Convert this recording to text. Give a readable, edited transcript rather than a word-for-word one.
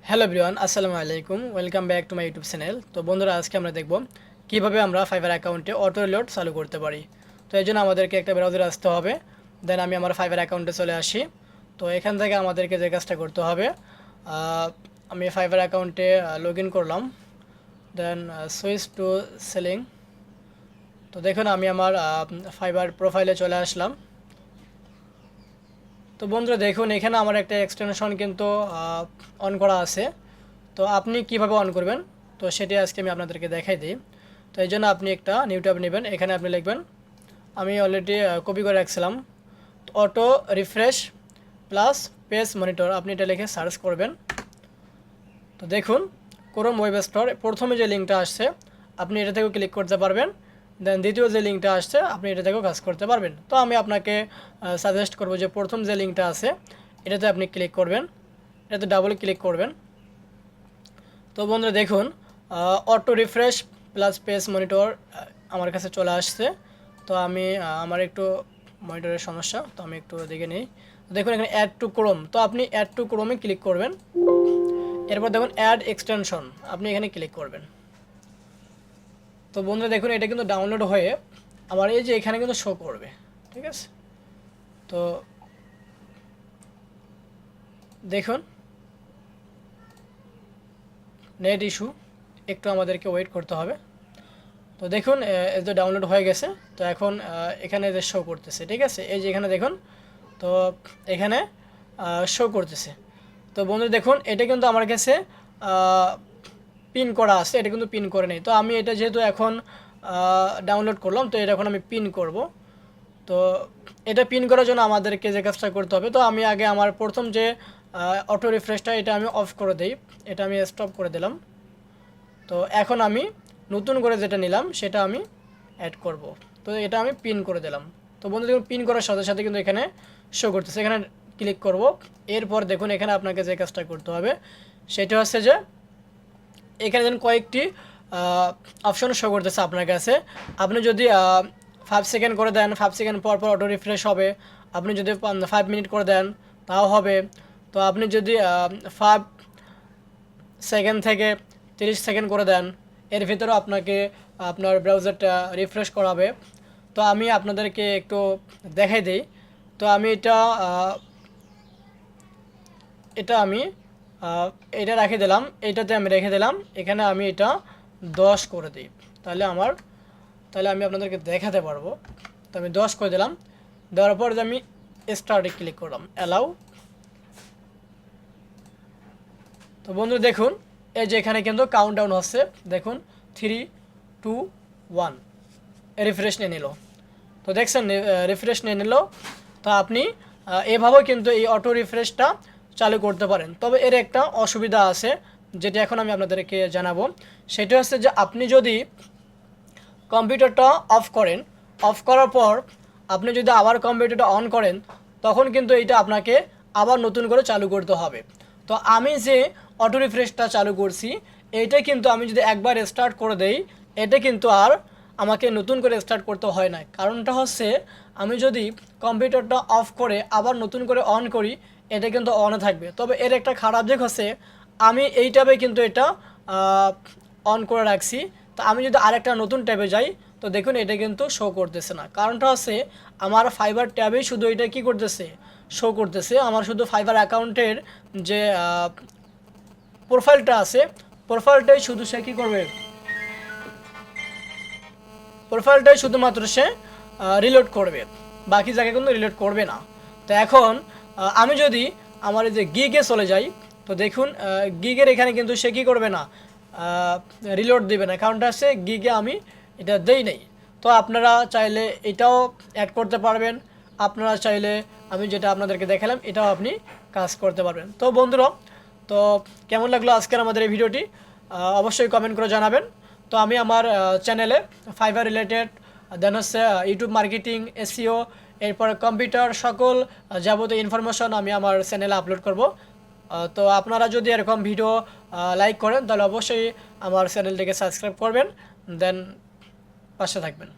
Hello everyone, আসসালামু আলাইকুম। Welcome back to my YouTube channel. তো বন্ধুরা, আজকে আমরা দেখব কিভাবে আমরা ফাইবার অ্যাকাউন্টে অটো রিলোড চালু করতে পারি। তো এই জন্য আমাদেরকে একটা ব্রাউজারে আসতে হবে। দেন আমি আমার ফাইবার অ্যাকাউন্টে চলে আসি। তো এখান থেকে আমাদেরকে যে কাজটা করতে হবে, আমি ফাইবার অ্যাকাউন্টে লগ ইন করলাম। দেন সুইচ টু সেলিং। তো দেখুন, আমি আমার ফাইবার প্রোফাইলে চলে আসলাম। তো বন্ধুরা দেখুন, এখানে আমার একটা এক্সটেনশন কিন্তু অন করা আছে। তো আপনি কিভাবে অন করবেন, তো সেটি আজকে আমি আপনাদেরকে দেখাই দিই। তো এই জন্য আপনি একটা নিউ ট্যাব নেবেন। এখানে আপনি লিখবেন, আমি অলরেডি কপি করে রাখছিলাম, auto refresh plus page monitor. আপনি এটা লিখে সার্চ করবেন। তো দেখুন, ক্রোম ওয়েব স্টোর প্রথমে যে লিঙ্কটা আসছে আপনি এটা থেকেও ক্লিক করতে পারবেন। দেন দ্বিতীয় যে লিঙ্কটা আসছে আপনি এটা থেকেও কাজ করতে পারবেন। তো আমি আপনাকে সাজেস্ট করব যে প্রথম যে লিঙ্কটা আছে এটাতে আপনি ক্লিক করবেন, এটাতে ডাবল ক্লিক করবেন। তো বন্ধুরা দেখুন, auto refresh plus page monitor আমার কাছে চলে আসছে। তো আমি আমার একটু মনিটরের সমস্যা, তো আমি একটু দেখে নিই। দেখুন এখানে অ্যাড টু ক্রোম, তো আপনি অ্যাড টু ক্রোমে ক্লিক করবেন। এরপর দেখুন অ্যাড এক্সটেনশন, আপনি এখানে ক্লিক করবেন। তো বন্ধুরা দেখুন, এটা কিন্তু ডাউনলোড হয়ে আবার এই যে এখানে কিন্তু শো করবে। ঠিক আছে, তো দেখুন নেট ইস্যু, একটু আমাদেরকে ওয়েট করতে হবে। তো দেখুন এই যে ডাউনলোড হয়ে গেছে। তো এখন এখানে যে শো করতেছে, ঠিক আছে, এই যে এখানে দেখুন, তো এখানে শো করতেছে। তো বন্ধু দেখুন, এটা কিন্তু আমার কাছে পিন করা আছে, এটা কিন্তু পিন করে নেই। তো আমি এটা যেহেতু এখন ডাউনলোড করলাম, তো এটা এখন আমি পিন করব। তো এটা পিন করার জন্য আমাদেরকে যে কাজটা করতে হবে, তো আমি আগে আমার প্রথম যে অটো রিফ্রেশটা এটা আমি অফ করে দিই, এটা আমি স্টপ করে দিলাম। তো এখন আমি নতুন করে যেটা নিলাম সেটা আমি অ্যাড করব। তো এটা আমি পিন করে দিলাম। তো বন্ধু দেখুন, পিন করার সাথে সাথে কিন্তু এখানে শো করতেছে, এখানে ক্লিক করব। এরপর দেখুন এখানে আপনাকে যে কাজটা করতে হবে সেটা হচ্ছে যে এখানে যেন কয়েকটি অপশন শো করতেছে আপনার কাছে। আপনি যদি 5 সেকেন্ড করে দেন, 5 সেকেন্ড পর পর অটো রিফ্রেশ হবে। আপনি যদি 5 মিনিট করে দেন তাও হবে। তো আপনি যদি 5 সেকেন্ড থেকে 30 সেকেন্ড করে দেন, এর ভিতরেও আপনাকে আপনার ব্রাউজারটা রিফ্রেশ করাবে। তো আমি আপনাদেরকে একটু দেখাই দিই। তো আমি এটা এটা আমি এটা রেখে দিলাম, এইটাতে আমি রেখে দিলাম। এখানে আমি এটা 10 করে দিই, তাহলে আমি আপনাদেরকে দেখাতে পারবো। তো আমি 10 করে দিলাম। দেওয়ার পর যে আমি স্টার্টে ক্লিক করলাম, অ্যালাউ। তো বন্ধু দেখুন, এই যে এখানে কিন্তু কাউন্টডাউন হচ্ছে, দেখুন 3, 2, 1 রিফ্রেশ নিয়ে নিল। তো দেখছেন রিফ্রেশ নিয়ে নিল। তো আপনি এভাবেও কিন্তু এই অটো রিফ্রেশটা চালু করতে পারেন। তবে এর একটা অসুবিধা আছে, যেটা এখন আমি আপনাদেরকে জানাবো। সেটা হচ্ছে যে আপনি যদি কম্পিউটারটা অফ করেন, অফ করার পর আপনি যদি আবার কম্পিউটারটা অন করেন, তখন কিন্তু এইটা আপনাকে আবার নতুন করে চালু করতে হবে। তো আমি যে অটো রিফ্রেশটা চালু করছি, এইটা কিন্তু আমি যদি একবার স্টার্ট করে দেই, এটা কিন্তু আর আমাকে নতুন করে স্টার্ট করতে হয় না। কারণটা হচ্ছে, আমি যদি কম্পিউটারটা অফ করে আবার নতুন করে অন করি, এটা কিন্তু অনে থাকবে। তবে এর একটা খারাপ দিক হচ্ছে, আমি এই ট্যাবে কিন্তু এটা অন করে রাখছি। তো আমি যদি আরেকটা নতুন ট্যাবে যাই, তো দেখুন এটা কিন্তু শো করতেছে না। কারণটা হচ্ছে, আমার ফাইবার ট্যাবেই শুধু এটা কি করতেছে, শো করতেছে। আমার শুধু ফাইবার অ্যাকাউন্টের যে প্রোফাইলটা আছে, প্রোফাইলটাই শুধু সে কী করবে, প্রোফাইলটাই শুধুমাত্র সে রিলোড করবে, বাকি জায়গায় কিন্তু রিলোড করবে না। তো এখন আমি যদি আমার এই যে গিগে চলে যাই, তো দেখুন গিগের এখানে কিন্তু সে কী করবে না, রিলোড দিবে না। কারণটা হচ্ছে গিগে আমি এটা দেই নেই। তো আপনারা চাইলে এটাও অ্যাড করতে পারবেন। আপনারা চাইলে আমি যেটা আপনাদেরকে দেখালাম এটাও আপনি কাজ করতে পারবেন। তো বন্ধুরা, তো কেমন লাগলো আজকের আমাদের এই ভিডিওটি, অবশ্যই কমেন্ট করে জানাবেন। তো আমি আমার চ্যানেলে ফাইবার রিলেটেড, দেন হচ্ছে ইউটিউব মার্কেটিং, এসইও, এরপর কম্পিউটার সকল যাবতীয় ইনফরমেশন আমি আমার চ্যানেলে আপলোড করব। তো আপনারা যদি এরকম ভিডিও লাইক করেন, তাহলে অবশ্যই আমার চ্যানেলটিকে সাবস্ক্রাইব করবেন, দেন পাশে থাকবেন।